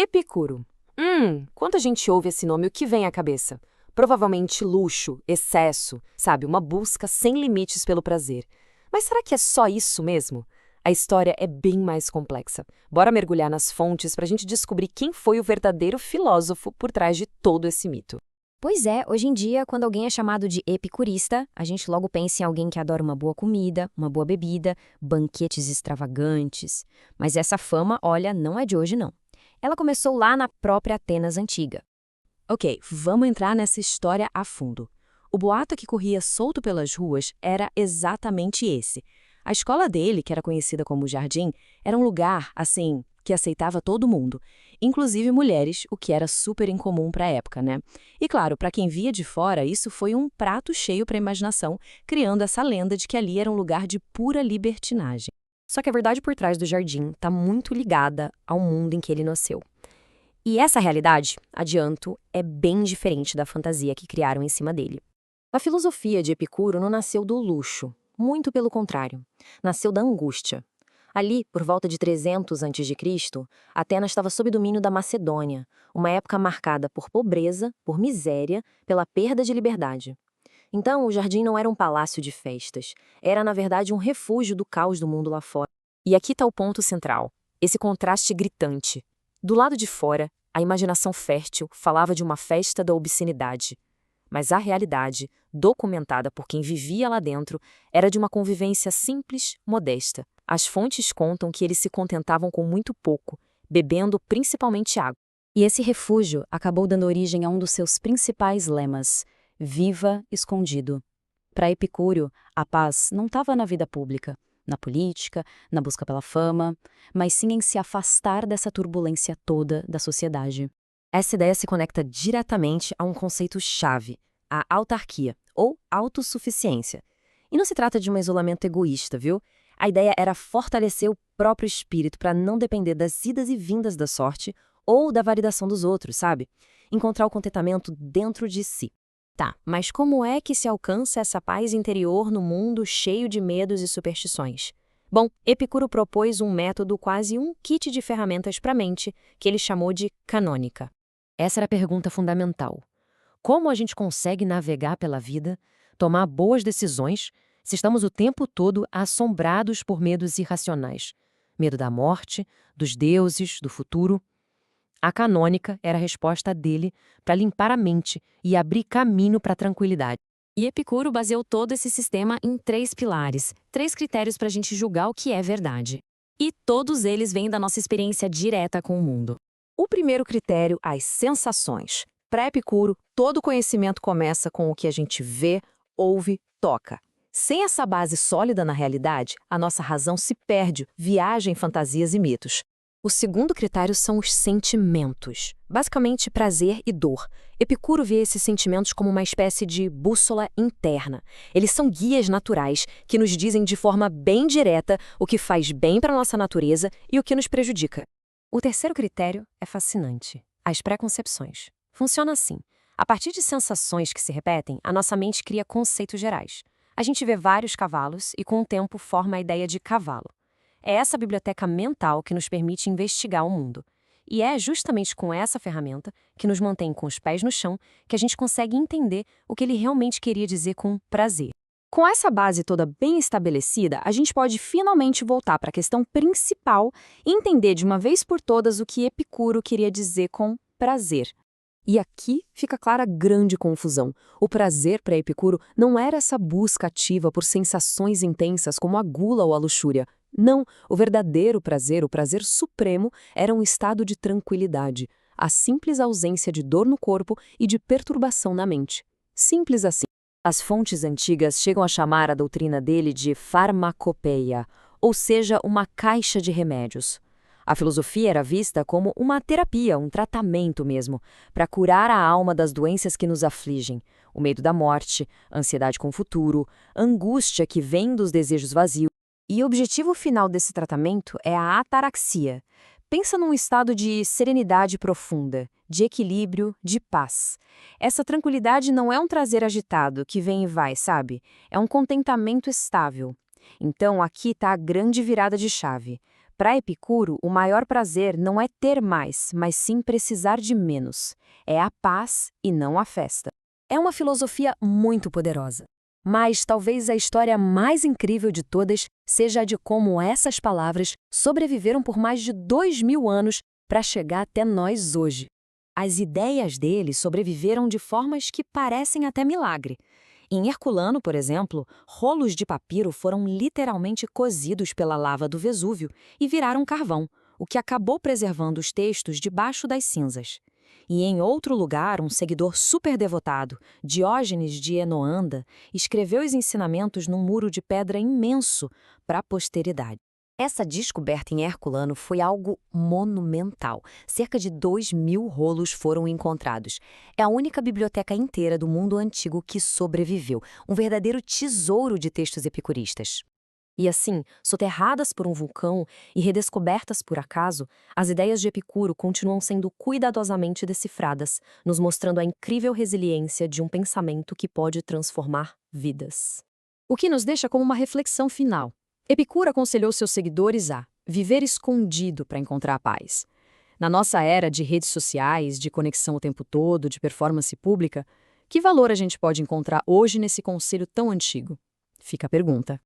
Epicuro. Quando a gente ouve esse nome, o que vem à cabeça? Provavelmente luxo, excesso, sabe? Uma busca sem limites pelo prazer. Mas será que é só isso mesmo? A história é bem mais complexa. Bora mergulhar nas fontes para a gente descobrir quem foi o verdadeiro filósofo por trás de todo esse mito. Pois é, hoje em dia, quando alguém é chamado de epicurista, a gente logo pensa em alguém que adora uma boa comida, uma boa bebida, banquetes extravagantes. Mas essa fama, olha, não é de hoje não. Ela começou lá na própria Atenas antiga. Ok, vamos entrar nessa história a fundo. O boato que corria solto pelas ruas era exatamente esse. A escola dele, que era conhecida como Jardim, era um lugar, assim, que aceitava todo mundo, inclusive mulheres, o que era super incomum para a época, né? E claro, para quem via de fora, isso foi um prato cheio para a imaginação, criando essa lenda de que ali era um lugar de pura libertinagem. Só que a verdade por trás do jardim está muito ligada ao mundo em que ele nasceu. E essa realidade, adianto, é bem diferente da fantasia que criaram em cima dele. A filosofia de Epicuro não nasceu do luxo, muito pelo contrário. Nasceu da angústia. Ali, por volta de 300 a.C., Atenas estava sob domínio da Macedônia, uma época marcada por pobreza, por miséria, pela perda de liberdade. Então, o jardim não era um palácio de festas, era, na verdade, um refúgio do caos do mundo lá fora. E aqui está o ponto central, esse contraste gritante. Do lado de fora, a imaginação fértil falava de uma festa da obscenidade. Mas a realidade, documentada por quem vivia lá dentro, era de uma convivência simples, modesta. As fontes contam que eles se contentavam com muito pouco, bebendo principalmente água. E esse refúgio acabou dando origem a um dos seus principais lemas: viva escondido. Para Epicúrio, a paz não estava na vida pública, na política, na busca pela fama, mas sim em se afastar dessa turbulência toda da sociedade. Essa ideia se conecta diretamente a um conceito-chave, a autarquia, ou autossuficiência. E não se trata de um isolamento egoísta, viu? A ideia era fortalecer o próprio espírito para não depender das idas e vindas da sorte ou da validação dos outros, sabe? Encontrar o contentamento dentro de si. Tá, mas como é que se alcança essa paz interior no mundo cheio de medos e superstições? Bom, Epicuro propôs um método, quase um kit de ferramentas para a mente, que ele chamou de canônica. Essa era a pergunta fundamental. Como a gente consegue navegar pela vida, tomar boas decisões, se estamos o tempo todo assombrados por medos irracionais? Medo da morte, dos deuses, do futuro. A canônica era a resposta dele para limpar a mente e abrir caminho para a tranquilidade. E Epicuro baseou todo esse sistema em 3 pilares, 3 critérios para a gente julgar o que é verdade. E todos eles vêm da nossa experiência direta com o mundo. O primeiro critério, as sensações. Para Epicuro, todo conhecimento começa com o que a gente vê, ouve, toca. Sem essa base sólida na realidade, a nossa razão se perde, viaja em fantasias e mitos. O segundo critério são os sentimentos, basicamente prazer e dor. Epicuro vê esses sentimentos como uma espécie de bússola interna. Eles são guias naturais que nos dizem de forma bem direta o que faz bem para a nossa natureza e o que nos prejudica. O terceiro critério é fascinante: as preconcepções. Funciona assim. A partir de sensações que se repetem, a nossa mente cria conceitos gerais. A gente vê vários cavalos e, com o tempo, forma a ideia de cavalo. É essa biblioteca mental que nos permite investigar o mundo. E é justamente com essa ferramenta, que nos mantém com os pés no chão, que a gente consegue entender o que ele realmente queria dizer com prazer. Com essa base toda bem estabelecida, a gente pode finalmente voltar para a questão principal e entender de uma vez por todas o que Epicuro queria dizer com prazer. E aqui fica clara a grande confusão. O prazer para Epicuro não era essa busca ativa por sensações intensas como a gula ou a luxúria. Não, o verdadeiro prazer, o prazer supremo, era um estado de tranquilidade, a simples ausência de dor no corpo e de perturbação na mente. Simples assim. As fontes antigas chegam a chamar a doutrina dele de farmacopeia, ou seja, uma caixa de remédios. A filosofia era vista como uma terapia, um tratamento mesmo, para curar a alma das doenças que nos afligem. O medo da morte, ansiedade com o futuro, angústia que vem dos desejos vazios. E o objetivo final desse tratamento é a ataraxia. Pensa num estado de serenidade profunda, de equilíbrio, de paz. Essa tranquilidade não é um trazer agitado que vem e vai, sabe? É um contentamento estável. Então aqui está a grande virada de chave. Para Epicuro, o maior prazer não é ter mais, mas sim precisar de menos. É a paz e não a festa. É uma filosofia muito poderosa. Mas talvez a história mais incrível de todas seja a de como essas palavras sobreviveram por mais de 2000 anos para chegar até nós hoje. As ideias dele sobreviveram de formas que parecem até milagre. Em Herculano, por exemplo, rolos de papiro foram literalmente cozidos pela lava do Vesúvio e viraram carvão, o que acabou preservando os textos debaixo das cinzas. E em outro lugar, um seguidor super devotado, Diógenes de Enoanda, escreveu os ensinamentos num muro de pedra imenso para a posteridade. Essa descoberta em Herculano foi algo monumental. Cerca de 2000 rolos foram encontrados. É a única biblioteca inteira do mundo antigo que sobreviveu, um verdadeiro tesouro de textos epicuristas. E assim, soterradas por um vulcão e redescobertas por acaso, as ideias de Epicuro continuam sendo cuidadosamente decifradas, nos mostrando a incrível resiliência de um pensamento que pode transformar vidas. O que nos deixa como uma reflexão final. Epicuro aconselhou seus seguidores a viver escondido para encontrar a paz. Na nossa era de redes sociais, de conexão o tempo todo, de performance pública, que valor a gente pode encontrar hoje nesse conselho tão antigo? Fica a pergunta.